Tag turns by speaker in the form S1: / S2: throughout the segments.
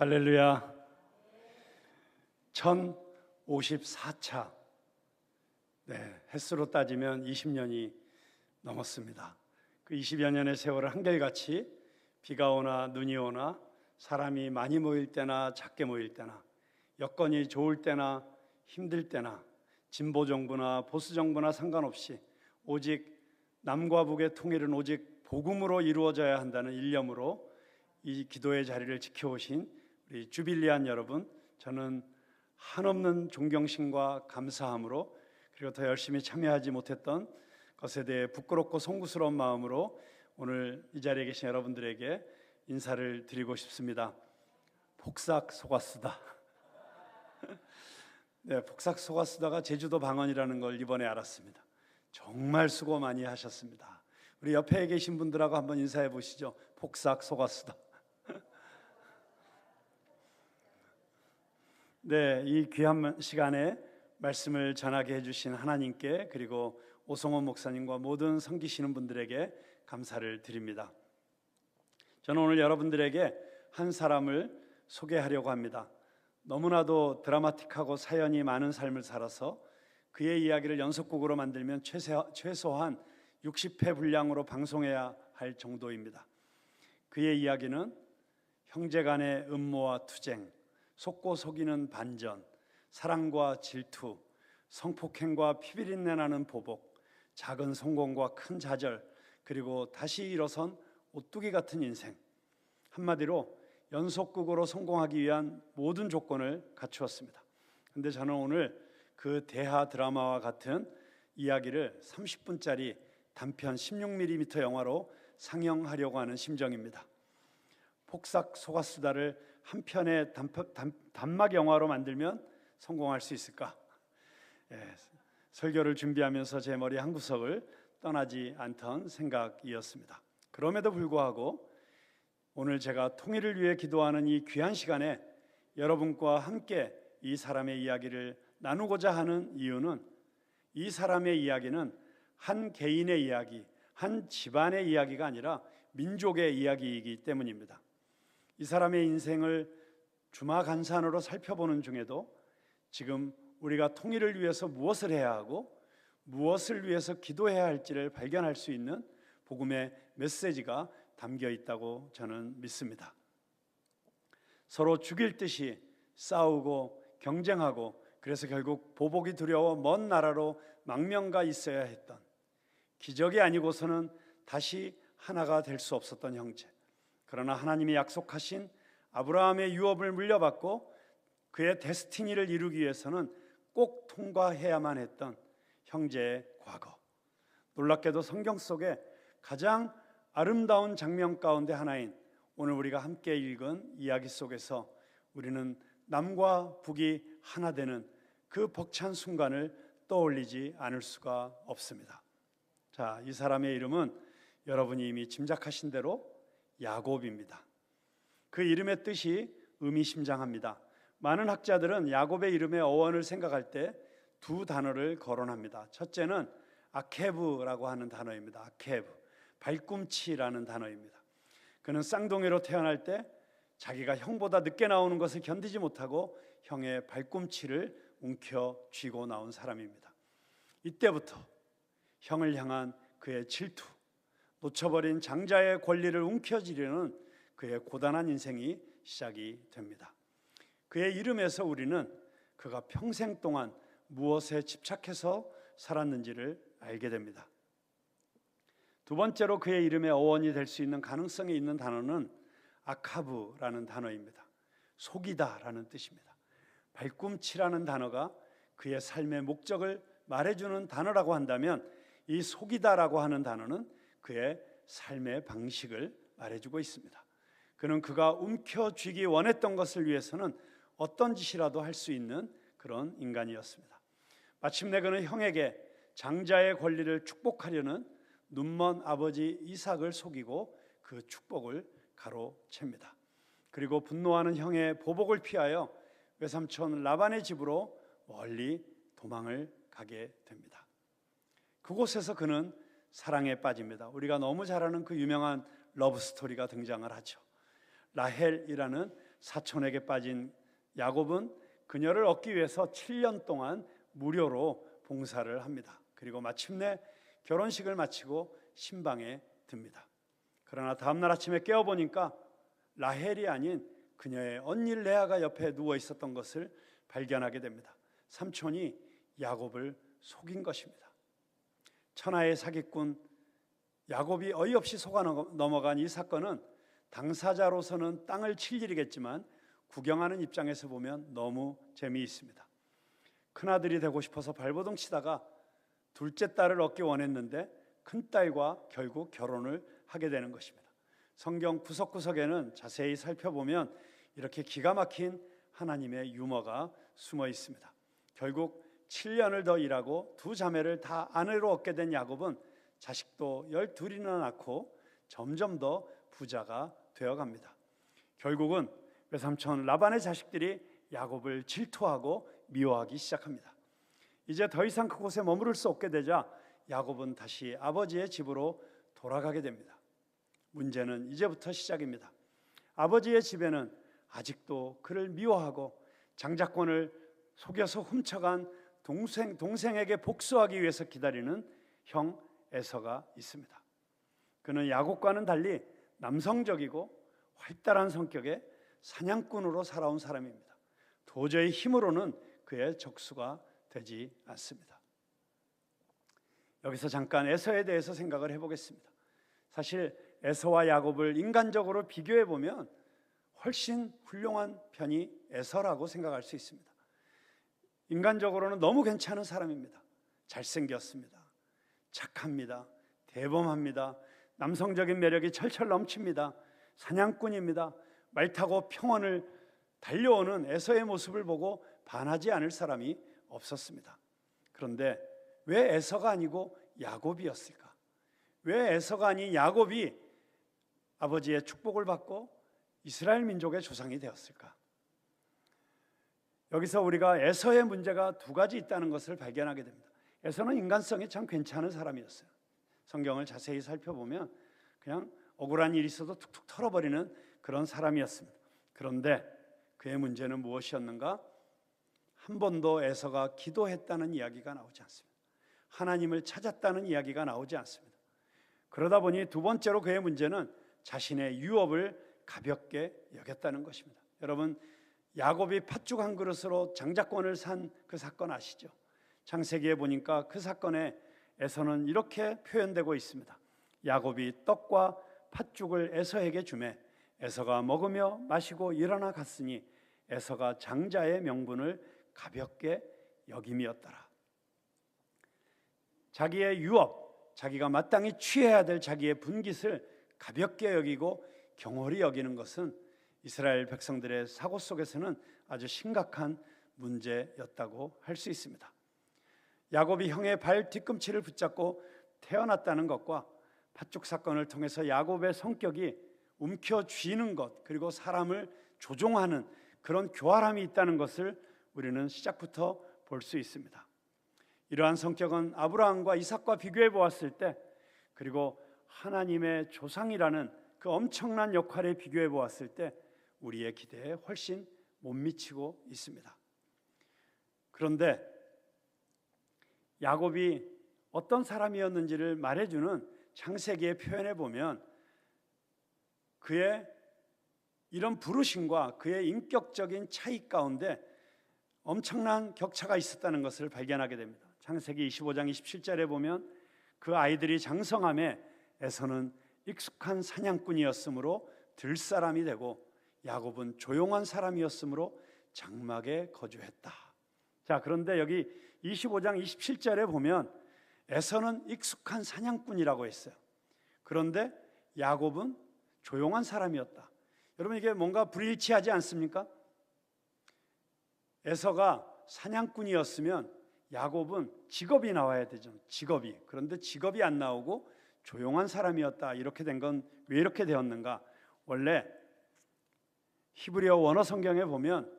S1: 할렐루야. 1054차. 횟수로 따지면 20년이 넘었습니다. 그 20여 년의 세월을 한결같이 비가 오나 눈이 오나 사람이 많이 모일 때나 작게 모일 때나 여건이 좋을 때나 힘들 때나 진보 정부나 보수 정부나 상관없이 오직 남과 북의 통일은 오직 복음으로 이루어져야 한다는 일념으로 이 기도의 자리를 지켜오신 우리 주빌리안 여러분, 저는 한없는 존경심과 감사함으로, 그리고 더 열심히 참여하지 못했던 것에 대해 부끄럽고 송구스러운 마음으로 오늘 이 자리에 계신 여러분들에게 인사를 드리고 싶습니다. 폭삭 속았수다. 폭삭 속았수다가 제주도 방언이라는 걸 이번에 알았습니다. 정말 수고 많이 하셨습니다. 우리 옆에 계신 분들하고 한번 인사해 보시죠. 폭삭 속았수다. 이 귀한 시간에 말씀을 전하게 해주신 하나님께, 그리고 오성원 목사님과 모든 섬기시는 분들에게 감사를 드립니다. 저는 오늘 여러분들에게 한 사람을 소개하려고 합니다. 너무나도 드라마틱하고 사연이 많은 삶을 살아서 그의 이야기를 연속곡으로 만들면 최소한 60회 분량으로 방송해야 할 정도입니다. 그의 이야기는 형제간의 음모와 투쟁, 속고 속이는 반전, 사랑과 질투, 성폭행과 피비린내 나는 보복, 작은 성공과 큰 좌절, 그리고 다시 일어선 오뚜기 같은 인생. 한마디로 연속극으로 성공하기 위한 모든 조건을 갖추었습니다. 그런데 저는 오늘 그 대하 드라마와 같은 이야기를 30분짜리 단편 16mm 영화로 상영하려고 하는 심정입니다. 폭삭 속았수다를 한 편의 단막 영화로 만들면 성공할 수 있을까? 설교를 준비하면서 제 머리 한 구석을 떠나지 않던 생각이었습니다. 그럼에도 불구하고 오늘 제가 통일을 위해 기도하는 이 귀한 시간에 여러분과 함께 이 사람의 이야기를 나누고자 하는 이유는, 이 사람의 이야기는 한 개인의 이야기, 한 집안의 이야기가 아니라 민족의 이야기이기 때문입니다. 이 사람의 인생을 주마간산으로 살펴보는 중에도 지금 우리가 통일을 위해서 무엇을 해야 하고 무엇을 위해서 기도해야 할지를 발견할 수 있는 복음의 메시지가 담겨 있다고 저는 믿습니다. 서로 죽일 듯이 싸우고 경쟁하고, 그래서 결국 보복이 두려워 먼 나라로 망명가 있어야 했던, 기적이 아니고서는 다시 하나가 될 수 없었던 형제. 그러나 하나님이 약속하신 아브라함의 유업을 물려받고 그의 데스티니를 이루기 위해서는 꼭 통과해야만 했던 형제의 과거. 놀랍게도 성경 속에 가장 아름다운 장면 가운데 하나인 오늘 우리가 함께 읽은 이야기 속에서 우리는 남과 북이 하나 되는 그 벅찬 순간을 떠올리지 않을 수가 없습니다. 자, 이 사람의 이름은 여러분이 이미 짐작하신 대로 야곱입니다. 그 이름의 뜻이 의미심장합니다. 많은 학자들은 야곱의 이름의 어원을 생각할 때 두 단어를 거론합니다. 첫째는 아케브라고 하는 단어입니다. 아케브, 발꿈치라는 단어입니다. 그는 쌍둥이로 태어날 때 자기가 형보다 늦게 나오는 것을 견디지 못하고 형의 발꿈치를 움켜쥐고 나온 사람입니다. 이때부터 형을 향한 그의 질투, 놓쳐버린 장자의 권리를 움켜쥐려는 그의 고단한 인생이 시작이 됩니다. 그의 이름에서 우리는 그가 평생 동안 무엇에 집착해서 살았는지를 알게 됩니다. 두 번째로 그의 이름의 어원이 될 수 있는 가능성이 있는 단어는 아카브라는 단어입니다. 속이다라는 뜻입니다. 발꿈치라는 단어가 그의 삶의 목적을 말해주는 단어라고 한다면, 이 속이다라고 하는 단어는 그의 삶의 방식을 말해주고 있습니다. 그는 그가 움켜쥐기 원했던 것을 위해서는 어떤 짓이라도 할 수 있는 그런 인간이었습니다. 마침내 그는 형에게 장자의 권리를 축복하려는 눈먼 아버지 이삭을 속이고 그 축복을 가로챕니다. 그리고 분노하는 형의 보복을 피하여 외삼촌 라반의 집으로 멀리 도망을 가게 됩니다. 그곳에서 그는 사랑에 빠집니다. 우리가 너무 잘 아는 그 유명한 러브 스토리가 등장을 하죠. 라헬이라는 사촌에게 빠진 야곱은 그녀를 얻기 위해서 7년 동안 무료로 봉사를 합니다. 그리고 마침내 결혼식을 마치고 신방에 듭니다. 그러나 다음날 아침에 깨어보니까 라헬이 아닌 그녀의 언니 레아가 옆에 누워 있었던 것을 발견하게 됩니다. 삼촌이 야곱을 속인 것입니다. 천하의 사기꾼 야곱이 어이없이 속아 넘어간 이 사건은 당사자로서는 땅을 칠 일이겠지만 구경하는 입장에서 보면 너무 재미있습니다. 큰아들이 되고 싶어서 발버둥 치다가 둘째 딸을 얻기 원했는데 큰딸과 결국 결혼을 하게 되는 것입니다. 성경 구석구석에는 자세히 살펴보면 이렇게 기가 막힌 하나님의 유머가 숨어 있습니다. 결국 7년을 더 일하고 두 자매를 다 아내로 얻게 된 야곱은 자식도 12이나 낳고 점점 더 부자가 되어갑니다. 결국은 외삼촌 라반의 자식들이 야곱을 질투하고 미워하기 시작합니다. 이제 더 이상 그곳에 머무를 수 없게 되자 야곱은 다시 아버지의 집으로 돌아가게 됩니다. 문제는 이제부터 시작입니다. 아버지의 집에는 아직도 그를 미워하고 장자권을 속여서 훔쳐간 동생에게 복수하기 위해서 기다리는 형 에서가 있습니다. 그는 야곱과는 달리 남성적이고 활달한 성격의 사냥꾼으로 살아온 사람입니다. 도저히 힘으로는 그의 적수가 되지 않습니다. 여기서 잠깐 에서에 대해서 생각을 해보겠습니다. 사실 에서와 야곱을 인간적으로 비교해 보면 훨씬 훌륭한 편이 에서라고 생각할 수 있습니다. 인간적으로는 너무 괜찮은 사람입니다. 잘생겼습니다. 착합니다. 대범합니다. 남성적인 매력이 철철 넘칩니다. 사냥꾼입니다. 말 타고 평원을 달려오는 에서의 모습을 보고 반하지 않을 사람이 없었습니다. 그런데 왜 에서가 아니고 야곱이었을까? 왜 에서가 아닌 야곱이 아버지의 축복을 받고 이스라엘 민족의 조상이 되었을까? 여기서 우리가 에서의 문제가 두 가지 있다는 것을 발견하게 됩니다. 에서는 인간성이 참 괜찮은 사람이었어요. 성경을 자세히 살펴보면 그냥 억울한 일이 있어도 툭툭 털어버리는 그런 사람이었습니다. 그런데 그의 문제는 무엇이었는가? 한 번도 에서가 기도했다는 이야기가 나오지 않습니다. 하나님을 찾았다는 이야기가 나오지 않습니다. 그러다 보니 두 번째로 그의 문제는 자신의 유업을 가볍게 여겼다는 것입니다. 여러분, 야곱이 팥죽 한 그릇으로 장자권을 산 그 사건 아시죠? 창세기에 보니까 그 사건에 에서는 이렇게 표현되고 있습니다. 야곱이 떡과 팥죽을 에서에게 주매 에서가 먹으며 마시고 일어나 갔으니 에서가 장자의 명분을 가볍게 여김이었더라. 자기의 유업, 자기가 마땅히 취해야 될 자기의 분깃을 가볍게 여기고 경홀히 여기는 것은 이스라엘 백성들의 사고 속에서는 아주 심각한 문제였다고 할 수 있습니다. 야곱이 형의 발 뒤꿈치를 붙잡고 태어났다는 것과 팥죽 사건을 통해서 야곱의 성격이 움켜쥐는 것, 그리고 사람을 조종하는 그런 교활함이 있다는 것을 우리는 시작부터 볼 수 있습니다. 이러한 성격은 아브라함과 이삭과 비교해 보았을 때, 그리고 하나님의 조상이라는 그 엄청난 역할에 비교해 보았을 때 우리의 기대에 훨씬 못 미치고 있습니다. 그런데 야곱이 어떤 사람이었는지를 말해주는 창세기의 표현에 보면 그의 이런 부르심과 그의 인격적인 차이 가운데 엄청난 격차가 있었다는 것을 발견하게 됩니다. 창세기 25장 27절에 보면 그 아이들이 장성함에 에서는 익숙한 사냥꾼이었으므로 들사람이 되고 야곱은 조용한 사람이었으므로 장막에 거주했다. 자, 그런데 여기 25장 27절에 보면 에서는 익숙한 사냥꾼이라고 했어요. 그런데 야곱은 조용한 사람이었다. 여러분, 이게 뭔가 불일치하지 않습니까? 에서가 사냥꾼이었으면 야곱은 직업이 나와야 되죠. 직업이. 그런데 직업이 안 나오고 조용한 사람이었다. 이렇게 된 건 왜 이렇게 되었는가? 원래 히브리어 원어 성경에 보면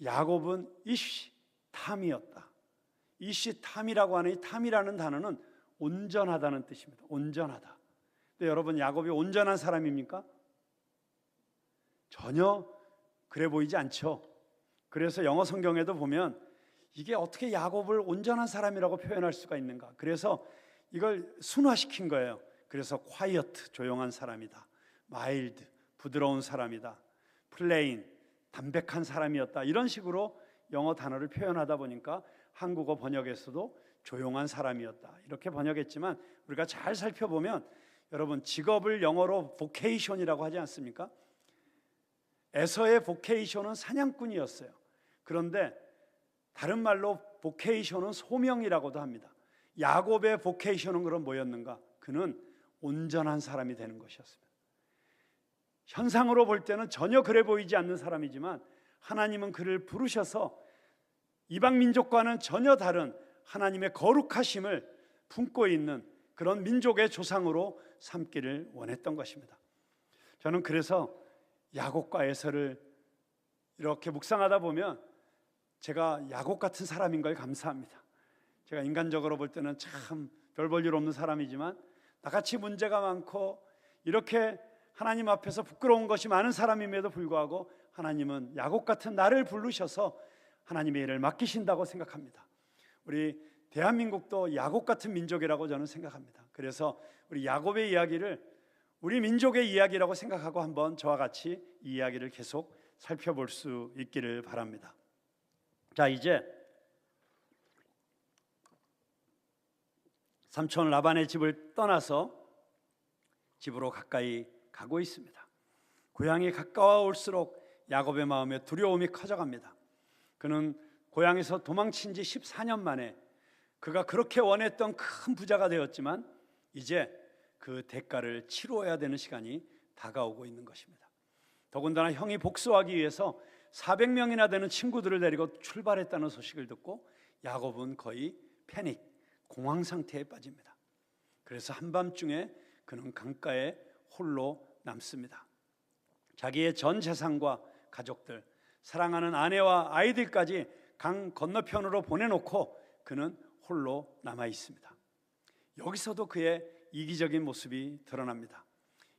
S1: 야곱은 이쉬탐이었다. 이쉬탐이라고 하는 이 탐이라는 단어는 온전하다는 뜻입니다. 온전하다. 근데 여러분, 야곱이 온전한 사람입니까? 전혀 그래 보이지 않죠. 그래서 영어 성경에도 보면 이게 어떻게 야곱을 온전한 사람이라고 표현할 수가 있는가? 그래서 이걸 순화시킨 거예요. 그래서 quiet, 조용한 사람이다. mild, 부드러운 사람이다. plain, 담백한 사람이었다. 이런 식으로 영어 단어를 표현하다 보니까 한국어 번역에서도 조용한 사람이었다. 이렇게 번역했지만 우리가 잘 살펴보면 여러분 직업을 영어로 vocation이라고 하지 않습니까? 에서의 vocation은 사냥꾼이었어요. 그런데 다른 말로 vocation은 소명이라고도 합니다. 야곱의 vocation은 그럼 뭐였는가? 그는 온전한 사람이 되는 것이었습니다. 현상으로 볼 때는 전혀 그래 보이지 않는 사람이지만 하나님은 그를 부르셔서 이방 민족과는 전혀 다른 하나님의 거룩하심을 품고 있는 그런 민족의 조상으로 삼기를 원했던 것입니다. 저는 그래서 야곱과 에서를 이렇게 묵상하다 보면 제가 야곱 같은 사람인 걸 감사합니다. 제가 인간적으로 볼 때는 참 별 볼 일 없는 사람이지만 나같이 문제가 많고 이렇게 하나님 앞에서 부끄러운 것이 많은 사람임에도 불구하고 하나님은 야곱 같은 나를 부르셔서 하나님의 일을 맡기신다고 생각합니다. 우리 대한민국도 야곱 같은 민족이라고 저는 생각합니다. 그래서 우리 야곱의 이야기를 우리 민족의 이야기라고 생각하고 한번 저와 같이 이 이야기를 계속 살펴볼 수 있기를 바랍니다. 자, 이제 삼촌 라반의 집을 떠나서 집으로 가까이 가고 있습니다. 고향이 가까워올수록 야곱의 마음에 두려움이 커져갑니다. 그는 고향에서 도망친 지 14년 만에 그가 그렇게 원했던 큰 부자가 되었지만 이제 그 대가를 치루어야 되는 시간이 다가오고 있는 것입니다. 더군다나 형이 복수하기 위해서 400명이나 되는 친구들을 데리고 출발했다는 소식을 듣고 야곱은 거의 패닉, 공황 상태에 빠집니다. 그래서 한밤중에 그는 강가에 홀로 남습니다. 자기의 전 재산과 가족들, 사랑하는 아내와 아이들까지 강 건너편으로 보내놓고 그는 홀로 남아 있습니다. 여기서도 그의 이기적인 모습이 드러납니다.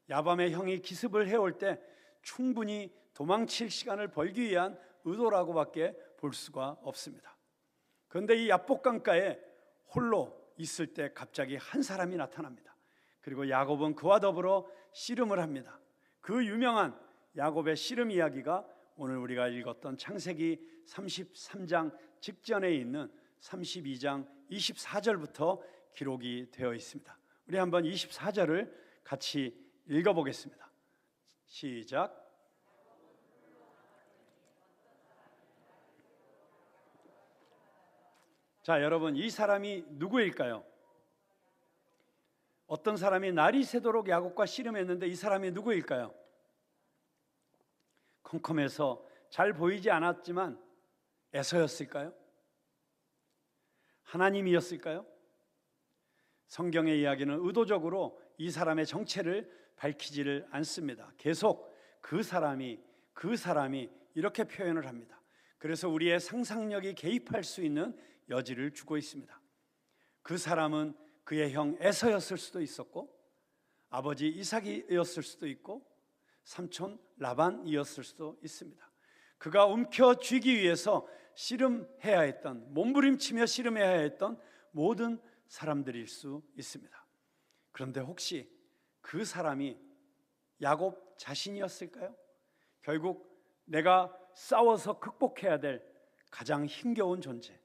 S1: 야밤에 형이 기습을 해올 때 충분히 도망칠 시간을 벌기 위한 의도라고밖에 볼 수가 없습니다. 그런데 이 야복강가에 홀로 있을 때 갑자기 한 사람이 나타납니다. 그리고 야곱은 그와 더불어 씨름을 합니다. 그 유명한 야곱의 씨름 이야기가 오늘 우리가 읽었던 창세기 33장 직전에 있는 32장 24절부터 기록이 되어 있습니다. 우리 한번 24절을 같이 읽어보겠습니다. 시작. 자, 여러분, 이 사람이 누구일까요? 어떤 사람이 날이 새도록 야곱과 씨름했는데 이 사람이 누구일까요? 컴컴해서 잘 보이지 않았지만 에서였을까요? 하나님이었을까요? 성경의 이야기는 의도적으로 이 사람의 정체를 밝히지를 않습니다. 계속 그 사람이 이렇게 표현을 합니다. 그래서 우리의 상상력이 개입할 수 있는 여지를 주고 있습니다. 그 사람은 그의 형 에서였을 수도 있었고 아버지 이삭이었을 수도 있고 삼촌 라반이었을 수도 있습니다. 그가 움켜쥐기 위해서 씨름해야 했던, 몸부림치며 씨름해야 했던 모든 사람들일 수 있습니다. 그런데 혹시 그 사람이 야곱 자신이었을까요? 결국 내가 싸워서 극복해야 될 가장 힘겨운 존재,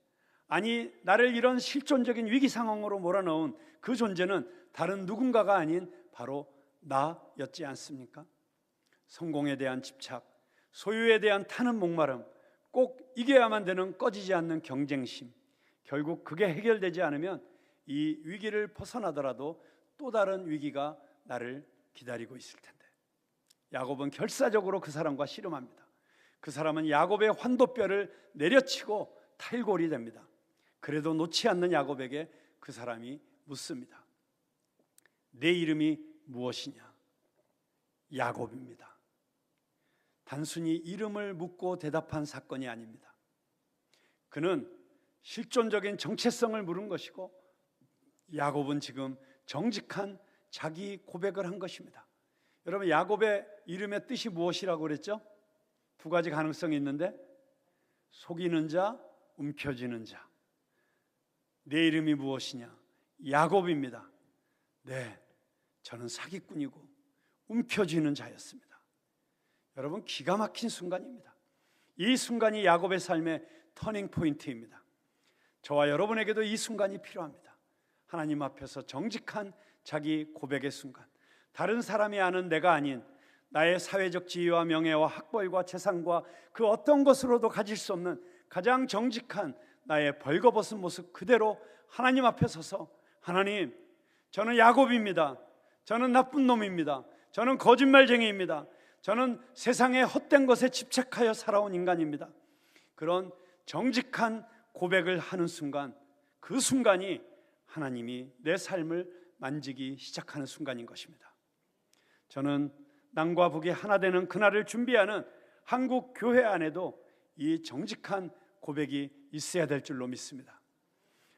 S1: 아니 나를 이런 실존적인 위기 상황으로 몰아넣은 그 존재는 다른 누군가가 아닌 바로 나였지 않습니까? 성공에 대한 집착, 소유에 대한 타는 목마름, 꼭 이겨야만 되는 꺼지지 않는 경쟁심, 결국 그게 해결되지 않으면 이 위기를 벗어나더라도 또 다른 위기가 나를 기다리고 있을 텐데 야곱은 결사적으로 그 사람과 씨름합니다. 그 사람은 야곱의 환도뼈를 내려치고 탈골이 됩니다. 그래도 놓지 않는 야곱에게 그 사람이 묻습니다. 내 이름이 무엇이냐? 야곱입니다. 단순히 이름을 묻고 대답한 사건이 아닙니다. 그는 실존적인 정체성을 물은 것이고 야곱은 지금 정직한 자기 고백을 한 것입니다. 여러분, 야곱의 이름의 뜻이 무엇이라고 그랬죠? 두 가지 가능성이 있는데, 속이는 자, 움켜쥐는 자. 내 이름이 무엇이냐? 야곱입니다. 네, 저는 사기꾼이고 움켜쥐는 자였습니다. 여러분, 기가 막힌 순간입니다. 이 순간이 야곱의 삶의 터닝 포인트입니다. 저와 여러분에게도 이 순간이 필요합니다. 하나님 앞에서 정직한 자기 고백의 순간, 다른 사람이 아는 내가 아닌 나의 사회적 지위와 명예와 학벌과 재산과 그 어떤 것으로도 가질 수 없는 가장 정직한 나의 벌거벗은 모습 그대로 하나님 앞에 서서, 하나님, 저는 야곱입니다. 저는 나쁜 놈입니다. 저는 거짓말쟁이입니다. 저는 세상의 헛된 것에 집착하여 살아온 인간입니다. 그런 정직한 고백을 하는 순간, 그 순간이 하나님이 내 삶을 만지기 시작하는 순간인 것입니다. 저는 남과 북이 하나 되는 그날을 준비하는 한국 교회 안에도 이 정직한 고백이 있어야 될 줄로 믿습니다.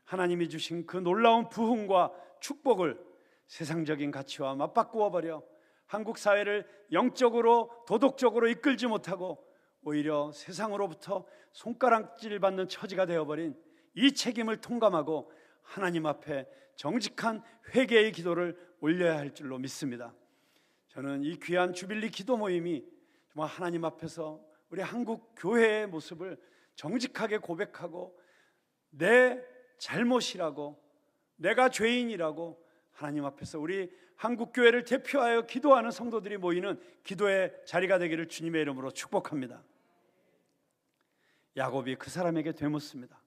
S1: 하나님이 주신 그 놀라운 부흥과 축복을 세상적인 가치와 맞바꾸어 버려 한국 사회를 영적으로 도덕적으로 이끌지 못하고 오히려 세상으로부터 손가락질 받는 처지가 되어버린 이 책임을 통감하고 하나님 앞에 정직한 회개의 기도를 올려야 할 줄로 믿습니다. 저는 이 귀한 주빌리 기도 모임이 정말 하나님 앞에서 우리 한국 교회의 모습을 정직하게 고백하고 내 잘못이라고, 내가 죄인이라고 하나님 앞에서 우리 한국 교회를 대표하여 기도하는 성도들이 모이는 기도의 자리가 되기를 주님의 이름으로 축복합니다. 야곱이 그 사람에게 되묻습니다.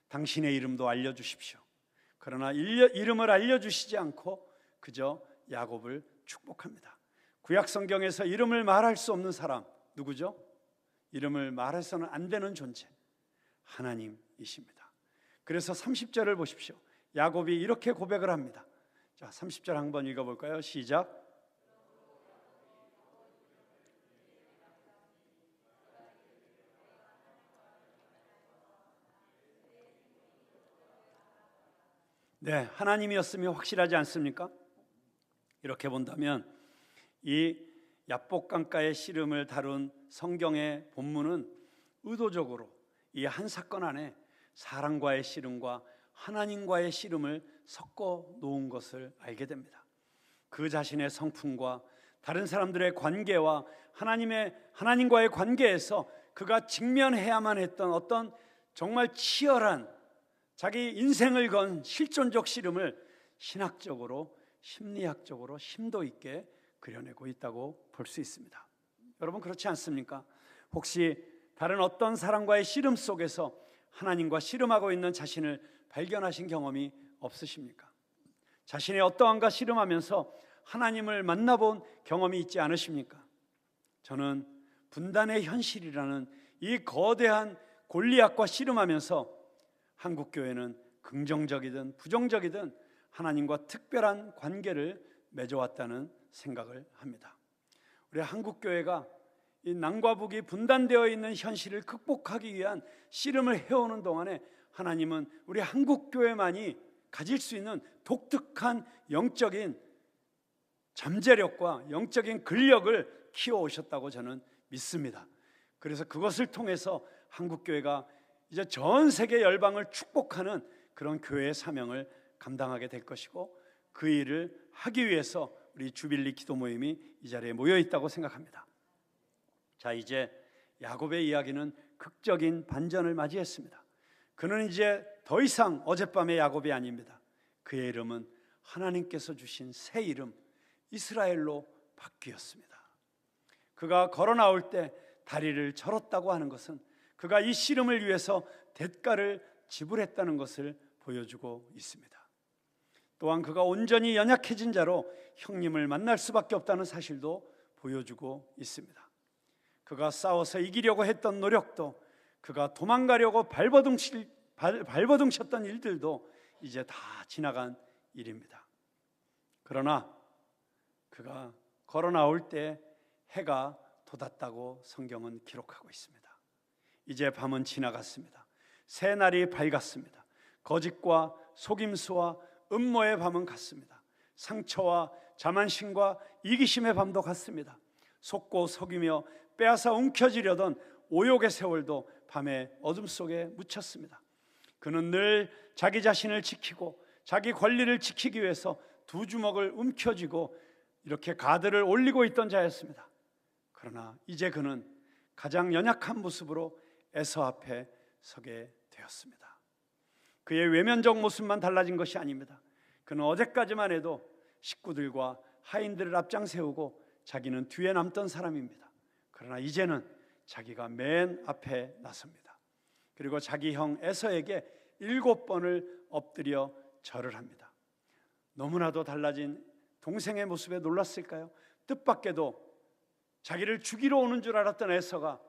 S1: 당신의 이름도 알려주십시오. 그러나 이름을 알려주시지 않고 그저 야곱을 축복합니다. 구약 성경에서 이름을 말할 수 없는 사람 누구죠? 이름을 말해서는 안 되는 존재, 하나님이십니다. 그래서 30절을 보십시오. 야곱이 이렇게 고백을 합니다. 자, 30절 한번 읽어볼까요? 시작. 네, 하나님이었으면 확실하지 않습니까? 이렇게 본다면 이 야복강가의 씨름을 다룬 성경의 본문은 의도적으로 이 한 사건 안에 사람과의 씨름과 하나님과의 씨름을 섞어 놓은 것을 알게 됩니다. 그 자신의 성품과 다른 사람들의 관계와 하나님과의 관계에서 그가 직면해야만 했던 어떤 정말 치열한 자기 인생을 건 실존적 씨름을 신학적으로, 심리학적으로 심도 있게 그려내고 있다고 볼 수 있습니다. 여러분, 그렇지 않습니까? 혹시 다른 어떤 사람과의 씨름 속에서 하나님과 씨름하고 있는 자신을 발견하신 경험이 없으십니까? 자신의 어떠한가 씨름하면서 하나님을 만나본 경험이 있지 않으십니까? 저는 분단의 현실이라는 이 거대한 골리앗과 씨름하면서 한국교회는 긍정적이든 부정적이든 하나님과 특별한 관계를 맺어왔다는 생각을 합니다. 우리 한국교회가 이 남과 북이 분단되어 있는 현실을 극복하기 위한 씨름을 해오는 동안에 하나님은 우리 한국교회만이 가질 수 있는 독특한 영적인 잠재력과 영적인 근력을 키워오셨다고 저는 믿습니다. 그래서 그것을 통해서 한국교회가 이제 전 세계 열방을 축복하는 그런 교회의 사명을 감당하게 될 것이고, 그 일을 하기 위해서 우리 주빌리 기도 모임이 이 자리에 모여 있다고 생각합니다. 자, 이제 야곱의 이야기는 극적인 반전을 맞이했습니다. 그는 이제 더 이상 어젯밤의 야곱이 아닙니다. 그의 이름은 하나님께서 주신 새 이름 이스라엘로 바뀌었습니다. 그가 걸어 나올 때 다리를 절었다고 하는 것은 그가 이 씨름을 위해서 대가를 지불했다는 것을 보여주고 있습니다. 또한 그가 온전히 연약해진 자로 형님을 만날 수밖에 없다는 사실도 보여주고 있습니다. 그가 싸워서 이기려고 했던 노력도, 그가 도망가려고 발버둥쳤던 일들도 이제 다 지나간 일입니다. 그러나 그가 걸어 나올 때 해가 돋았다고 성경은 기록하고 있습니다. 이제 밤은 지나갔습니다. 새 날이 밝았습니다. 거짓과 속임수와 음모의 밤은 갔습니다. 상처와 자만심과 이기심의 밤도 같습니다. 속고 속이며 빼앗아 움켜쥐려던 오욕의 세월도 밤의 어둠 속에 묻혔습니다. 그는 늘 자기 자신을 지키고 자기 권리를 지키기 위해서 두 주먹을 움켜쥐고 이렇게 가드를 올리고 있던 자였습니다. 그러나 이제 그는 가장 연약한 모습으로 에서 앞에 서게 되었습니다. 그의 외면적 모습만 달라진 것이 아닙니다. 그는 어제까지만 해도 식구들과 하인들을 앞장 세우고 자기는 뒤에 남던 사람입니다. 그러나 이제는 자기가 맨 앞에 나섭니다. 그리고 자기 형 에서에게 7번을 엎드려 절을 합니다. 너무나도 달라진 동생의 모습에 놀랐을까요? 뜻밖에도 자기를 죽이러 오는 줄 알았던 에서가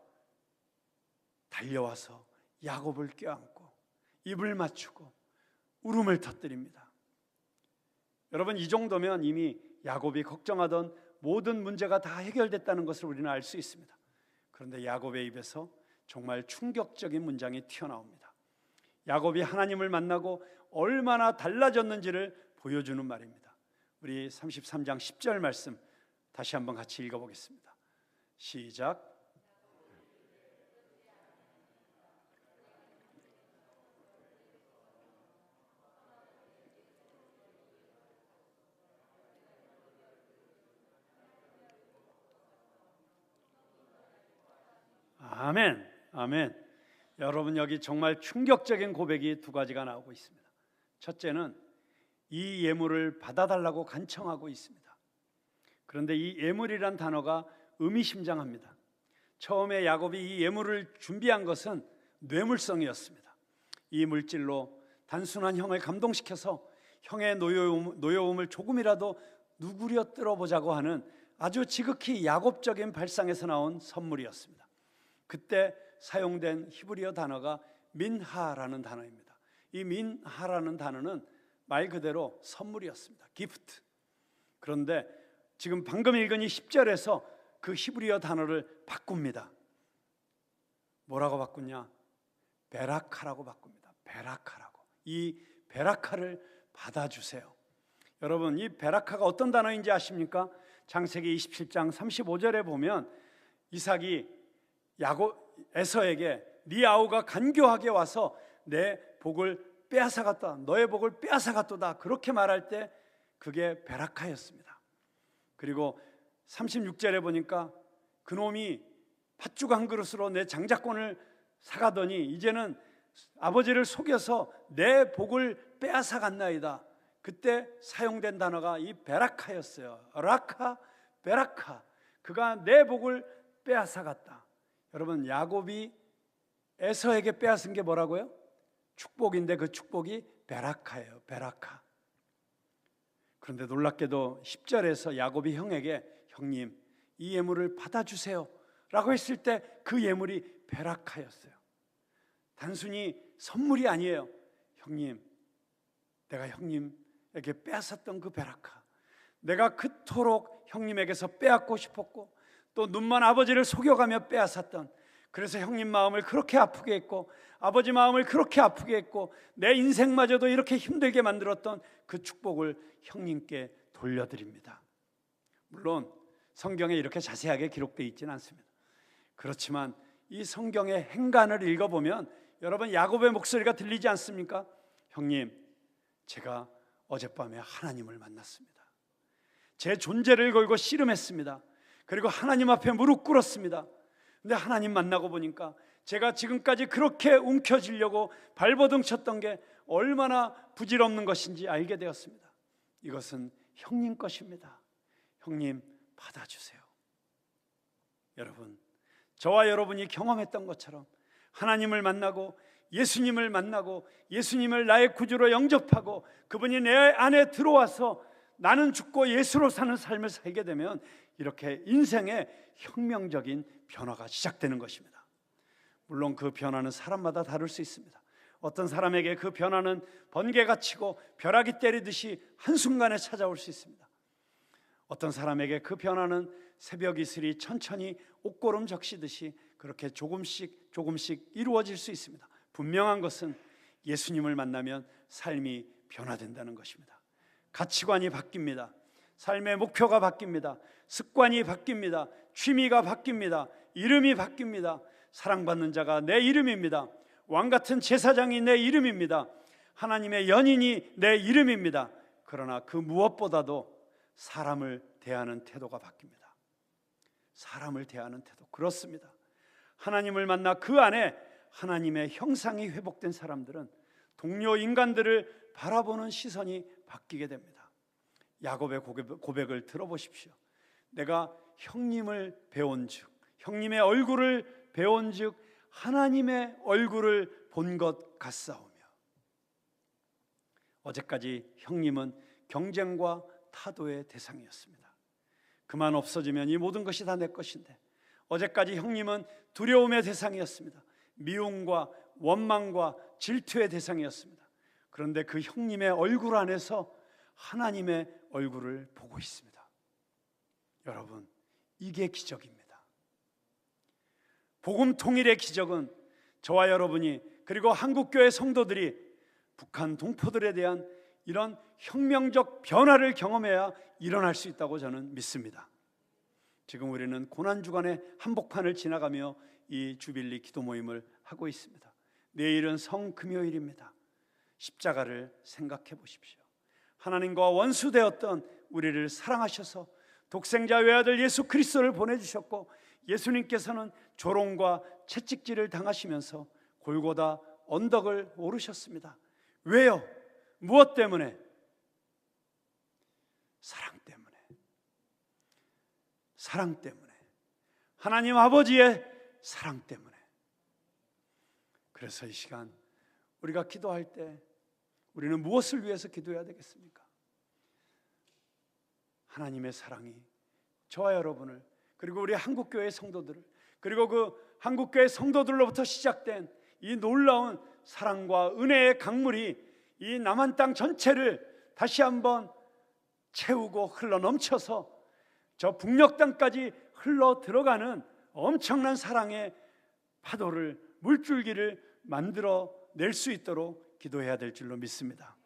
S1: 달려와서 야곱을 껴안고 입을 맞추고 울음을 터뜨립니다. 여러분, 이 정도면 이미 야곱이 걱정하던 모든 문제가 다 해결됐다는 것을 우리는 알 수 있습니다. 그런데 야곱의 입에서 정말 충격적인 문장이 튀어나옵니다. 야곱이 하나님을 만나고 얼마나 달라졌는지를 보여주는 말입니다. 우리 33장 10절 말씀 다시 한번 같이 읽어보겠습니다. 시작. 아멘, 아멘. 여러분, 여기 정말 충격적인 고백이 두 가지가 나오고 있습니다. 첫째는 이 예물을 받아달라고 간청하고 있습니다. 그런데 이 예물이란 단어가 의미심장합니다. 처음에 야곱이 이 예물을 준비한 것은 뇌물성이었습니다. 이 물질로 단순한 형을 감동시켜서 형의 노여움을 조금이라도 누구려 들어보자고 하는 아주 지극히 야곱적인 발상에서 나온 선물이었습니다. 그때 사용된 히브리어 단어가 민하라는 단어입니다. 이 민하라는 단어는 말 그대로 선물이었습니다. 기프트. 그런데 지금 방금 읽은 이 10절에서 그 히브리어 단어를 바꿉니다. 뭐라고 바꾸냐? 베라카라고 바꿉니다. 베라카라고. 이 베라카를 받아주세요. 여러분, 이 베라카가 어떤 단어인지 아십니까? 창세기 27장 35절에 보면 이삭이 에서에게 네 아우가 간교하게 와서 내 복을 빼앗아갔다, 너의 복을 빼앗아갔도다, 그렇게 말할 때 그게 베라카였습니다. 그리고 36절에 보니까 그놈이 팥죽 한 그릇으로 내 장자권을 사가더니 이제는 아버지를 속여서 내 복을 빼앗아갔나이다. 그때 사용된 단어가 이 베라카였어요. 라카, 베라카. 그가 내 복을 빼앗아갔다. 여러분, 야곱이 에서에게 빼앗은 게 뭐라고요? 축복인데 그 축복이 베라카예요. 베라카. 그런데 놀랍게도 10절에서 야곱이 형에게 형님, 이 예물을 받아주세요 라고 했을 때 그 예물이 베라카였어요. 단순히 선물이 아니에요. 형님, 내가 형님에게 빼앗았던 그 베라카, 내가 그토록 형님에게서 빼앗고 싶었고 또 눈만 아버지를 속여가며 빼앗았던, 그래서 형님 마음을 그렇게 아프게 했고 아버지 마음을 그렇게 아프게 했고 내 인생마저도 이렇게 힘들게 만들었던 그 축복을 형님께 돌려드립니다. 물론 성경에 이렇게 자세하게 기록되어 있지는 않습니다. 그렇지만 이 성경의 행간을 읽어보면 여러분, 야곱의 목소리가 들리지 않습니까? 형님, 제가 어젯밤에 하나님을 만났습니다. 제 존재를 걸고 씨름했습니다. 그리고 하나님 앞에 무릎 꿇었습니다. 근데 하나님 만나고 보니까 제가 지금까지 그렇게 움켜쥐려고 발버둥 쳤던 게 얼마나 부질없는 것인지 알게 되었습니다. 이것은 형님 것입니다. 형님 받아주세요. 여러분, 저와 여러분이 경험했던 것처럼 하나님을 만나고 예수님을 만나고 예수님을 나의 구주로 영접하고 그분이 내 안에 들어와서 나는 죽고 예수로 사는 삶을 살게 되면 이렇게 인생의 혁명적인 변화가 시작되는 것입니다. 물론 그 변화는 사람마다 다를 수 있습니다. 어떤 사람에게 그 변화는 번개가 치고 벼락이 때리듯이 한순간에 찾아올 수 있습니다. 어떤 사람에게 그 변화는 새벽 이슬이 천천히 옷고름 적시듯이 그렇게 조금씩 이루어질 수 있습니다. 분명한 것은 예수님을 만나면 삶이 변화된다는 것입니다. 가치관이 바뀝니다. 삶의 목표가 바뀝니다. 습관이 바뀝니다. 취미가 바뀝니다. 이름이 바뀝니다. 사랑받는 자가 내 이름입니다. 왕같은 제사장이 내 이름입니다. 하나님의 연인이 내 이름입니다. 그러나 그 무엇보다도 사람을 대하는 태도가 바뀝니다. 사람을 대하는 태도, 그렇습니다. 하나님을 만나 그 안에 하나님의 형상이 회복된 사람들은 동료 인간들을 바라보는 시선이 바뀌게 됩니다. 야곱의 고백을 들어보십시오. 내가 형님을 배운즉, 형님의 얼굴을 배운즉 하나님의 얼굴을 본 것 같사오며. 어제까지 형님은 경쟁과 타도의 대상이었습니다. 그만 없어지면 이 모든 것이 다 내 것인데, 어제까지 형님은 두려움의 대상이었습니다. 미움과 원망과 질투의 대상이었습니다. 그런데 그 형님의 얼굴 안에서 하나님의 얼굴을 보고 있습니다. 여러분, 이게 기적입니다. 복음 통일의 기적은 저와 여러분이, 그리고 한국교회 성도들이 북한 동포들에 대한 이런 혁명적 변화를 경험해야 일어날 수 있다고 저는 믿습니다. 지금 우리는 고난주간의 한복판을 지나가며 이 주빌리 기도 모임을 하고 있습니다. 내일은 성금요일입니다. 십자가를 생각해 보십시오. 하나님과 원수되었던 우리를 사랑하셔서 독생자 외아들 예수 그리스도를 보내주셨고, 예수님께서는 조롱과 채찍질을 당하시면서 골고다 언덕을 오르셨습니다. 왜요? 무엇 때문에? 사랑 때문에. 사랑 때문에. 하나님 아버지의 사랑 때문에. 그래서 이 시간 우리가 기도할 때 우리는 무엇을 위해서 기도해야 되겠습니까? 하나님의 사랑이 저와 여러분을, 그리고 우리 한국교회 성도들을, 그리고 그 한국교회 성도들로부터 시작된 이 놀라운 사랑과 은혜의 강물이 이 남한 땅 전체를 다시 한번 채우고 흘러 넘쳐서 저 북녘 땅까지 흘러 들어가는 엄청난 사랑의 파도를, 물줄기를 만들어 낼 수 있도록 기도해야 될 줄로 믿습니다.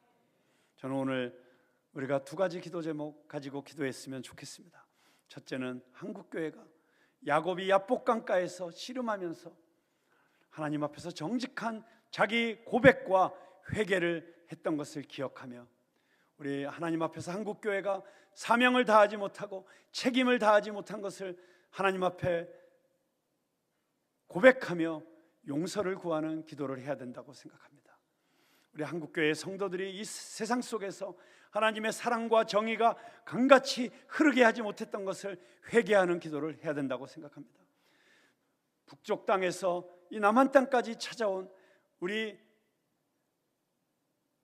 S1: 저는 오늘 우리가 두 가지 기도 제목 가지고 기도했으면 좋겠습니다. 첫째는 한국교회가 야곱이 야복강가에서 씨름하면서 하나님 앞에서 정직한 자기 고백과 회개를 했던 것을 기억하며, 우리 하나님 앞에서 한국교회가 사명을 다하지 못하고 책임을 다하지 못한 것을 하나님 앞에 고백하며 용서를 구하는 기도를 해야 된다고 생각합니다. 우리 한국교회 성도들이 이 세상 속에서 하나님의 사랑과 정의가 강같이 흐르게 하지 못했던 것을 회개하는 기도를 해야 된다고 생각합니다. 북쪽 땅에서 이 남한 땅까지 찾아온 우리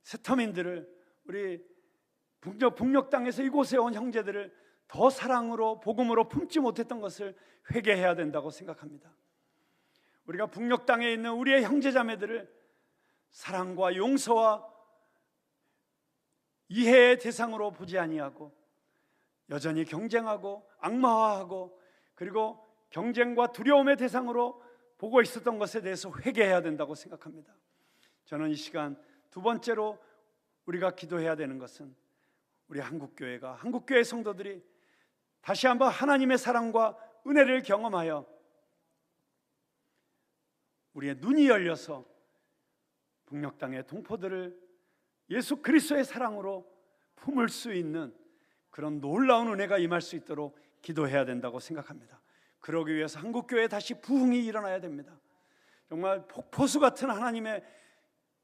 S1: 세터민들을, 우리 북녘 땅에서 이곳에 온 형제들을 더 사랑으로, 복음으로 품지 못했던 것을 회개해야 된다고 생각합니다. 우리가 북녘 땅에 있는 우리의 형제자매들을 사랑과 용서와 이해의 대상으로 보지 아니하고 여전히 경쟁하고 악마화하고, 그리고 경쟁과 두려움의 대상으로 보고 있었던 것에 대해서 회개해야 된다고 생각합니다. 저는 이 시간 두 번째로 우리가 기도해야 되는 것은 우리 한국교회가, 한국교회 성도들이 다시 한번 하나님의 사랑과 은혜를 경험하여 우리의 눈이 열려서 북녘 땅의 동포들을 예수 그리스도의 사랑으로 품을 수 있는 그런 놀라운 은혜가 임할 수 있도록 기도해야 된다고 생각합니다. 그러기 위해서 한국교회에 다시 부흥이 일어나야 됩니다. 정말 폭포수 같은 하나님의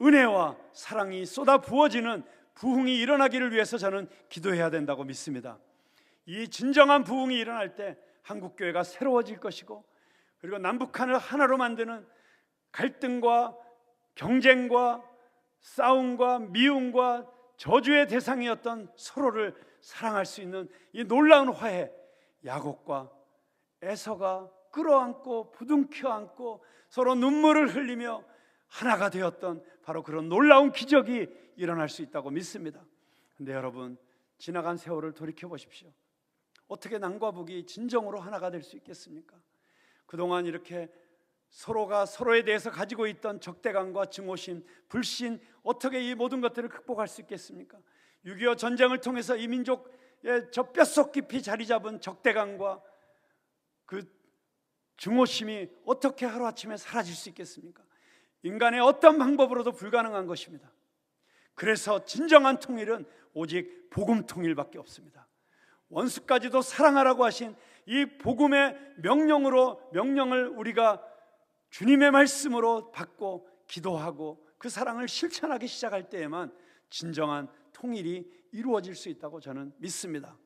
S1: 은혜와 사랑이 쏟아 부어지는 부흥이 일어나기를 위해서 저는 기도해야 된다고 믿습니다. 이 진정한 부흥이 일어날 때 한국교회가 새로워질 것이고, 그리고 남북한을 하나로 만드는 갈등과 경쟁과 싸움과 미움과 저주의 대상이었던 서로를 사랑할 수 있는 이 놀라운 화해, 야곱과 에서가 끌어안고 부둥켜 안고 서로 눈물을 흘리며 하나가 되었던 바로 그런 놀라운 기적이 일어날 수 있다고 믿습니다. 그런데 여러분, 지나간 세월을 돌이켜 보십시오. 어떻게 남과 북이 진정으로 하나가 될 수 있겠습니까? 그동안 이렇게 서로가 서로에 대해서 가지고 있던 적대감과 증오심, 불신, 어떻게 이 모든 것들을 극복할 수 있겠습니까? 6.25 전쟁을 통해서 이 민족 저 뼛속 깊이 자리 잡은 적대감과 그 증오심이 어떻게 하루아침에 사라질 수 있겠습니까? 인간의 어떤 방법으로도 불가능한 것입니다. 그래서 진정한 통일은 오직 복음 통일밖에 없습니다. 원수까지도 사랑하라고 하신 이 복음의 명령을 우리가 주님의 말씀으로 받고 기도하고 그 사랑을 실천하기 시작할 때에만 진정한 통일이 이루어질 수 있다고 저는 믿습니다.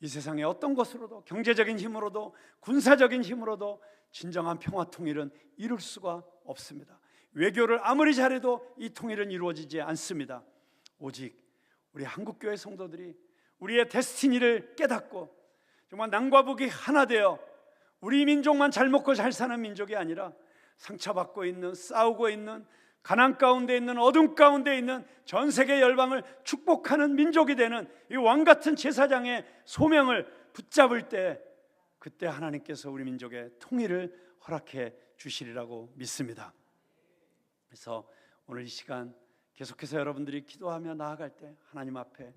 S1: 이 세상의 어떤 것으로도, 경제적인 힘으로도, 군사적인 힘으로도 진정한 평화 통일은 이룰 수가 없습니다. 외교를 아무리 잘해도 이 통일은 이루어지지 않습니다. 오직 우리 한국교회 성도들이 우리의 데스티니를 깨닫고 정말 남과 북이 하나 되어 우리 민족만 잘 먹고 잘 사는 민족이 아니라 상처받고 있는, 싸우고 있는, 가난 가운데 있는, 어둠 가운데 있는 전 세계 열방을 축복하는 민족이 되는 이 왕같은 제사장의 소명을 붙잡을 때, 그때 하나님께서 우리 민족의 통일을 허락해 주시리라고 믿습니다. 그래서 오늘 이 시간 계속해서 여러분들이 기도하며 나아갈 때 하나님 앞에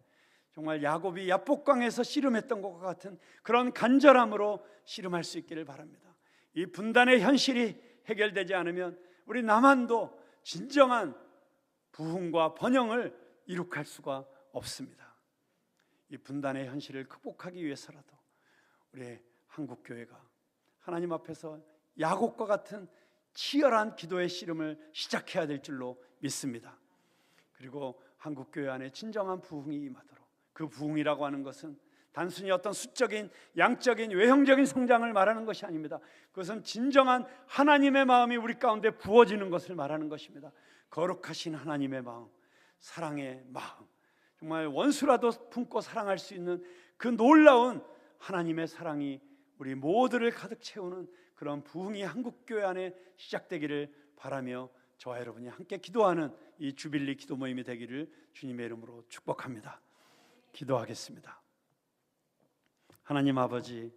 S1: 정말 야곱이 야복강에서 씨름했던 것과 같은 그런 간절함으로 씨름할 수 있기를 바랍니다. 이 분단의 현실이 해결되지 않으면 우리 남한도 진정한 부흥과 번영을 이룩할 수가 없습니다. 이 분단의 현실을 극복하기 위해서라도 우리 한국교회가 하나님 앞에서 야곱과 같은 치열한 기도의 씨름을 시작해야 될 줄로 믿습니다. 그리고 한국교회 안에 진정한 부흥이 임하도록, 그 부흥이라고 하는 것은 단순히 어떤 수적인, 양적인, 외형적인 성장을 말하는 것이 아닙니다. 그것은 진정한 하나님의 마음이 우리 가운데 부어지는 것을 말하는 것입니다. 거룩하신 하나님의 마음, 사랑의 마음, 정말 원수라도 품고 사랑할 수 있는 그 놀라운 하나님의 사랑이 우리 모두를 가득 채우는 그런 부흥이 한국교회 안에 시작되기를 바라며 저와 여러분이 함께 기도하는 이 주빌리 기도 모임이 되기를 주님의 이름으로 축복합니다. 기도하겠습니다. 하나님 아버지,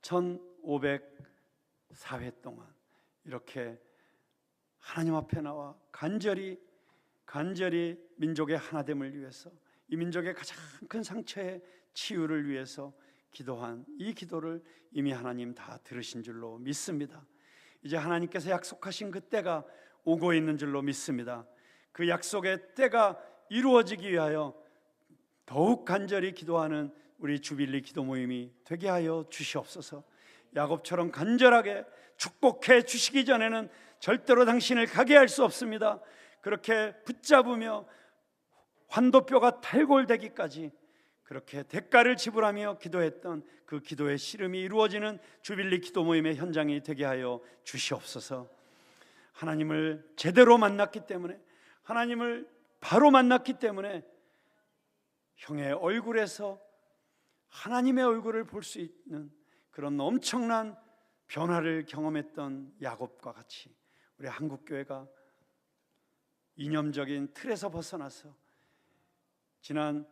S1: 1504회 동안 이렇게 하나님 앞에 나와 간절히 민족의 하나됨을 위해서, 이 민족의 가장 큰 상처의 치유를 위해서 기도한 이 기도를 이미 하나님 다 들으신 줄로 믿습니다. 이제 하나님께서 약속하신 그 때가 오고 있는 줄로 믿습니다. 그 약속의 때가 이루어지기 위하여 더욱 간절히 기도하는 우리 주빌리 기도 모임이 되게 하여 주시옵소서. 야곱처럼 간절하게 축복해 주시기 전에는 절대로 당신을 가게 할 수 없습니다. 그렇게 붙잡으며 환도뼈가 탈골되기까지 그렇게 대가를 지불하며 기도했던 그 기도의 씨름이 이루어지는 주빌리 기도 모임의 현장이 되게 하여 주시옵소서. 하나님을 제대로 만났기 때문에, 하나님을 바로 만났기 때문에 형의 얼굴에서 하나님의 얼굴을 볼 수 있는 그런 엄청난 변화를 경험했던 야곱과 같이 우리 한국교회가 이념적인 틀에서 벗어나서 지난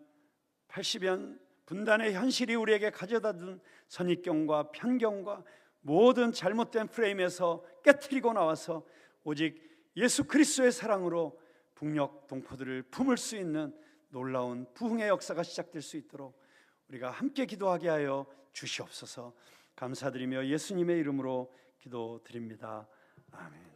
S1: 80년 분단의 현실이 우리에게 가져다 준 선입견과 편견과 모든 잘못된 프레임에서 깨트리고 나와서 오직 예수 그리스도의 사랑으로 북녘 동포들을 품을 수 있는 놀라운 부흥의 역사가 시작될 수 있도록 우리가 함께 기도하게 하여 주시옵소서. 감사드리며 예수님의 이름으로 기도드립니다. 아멘.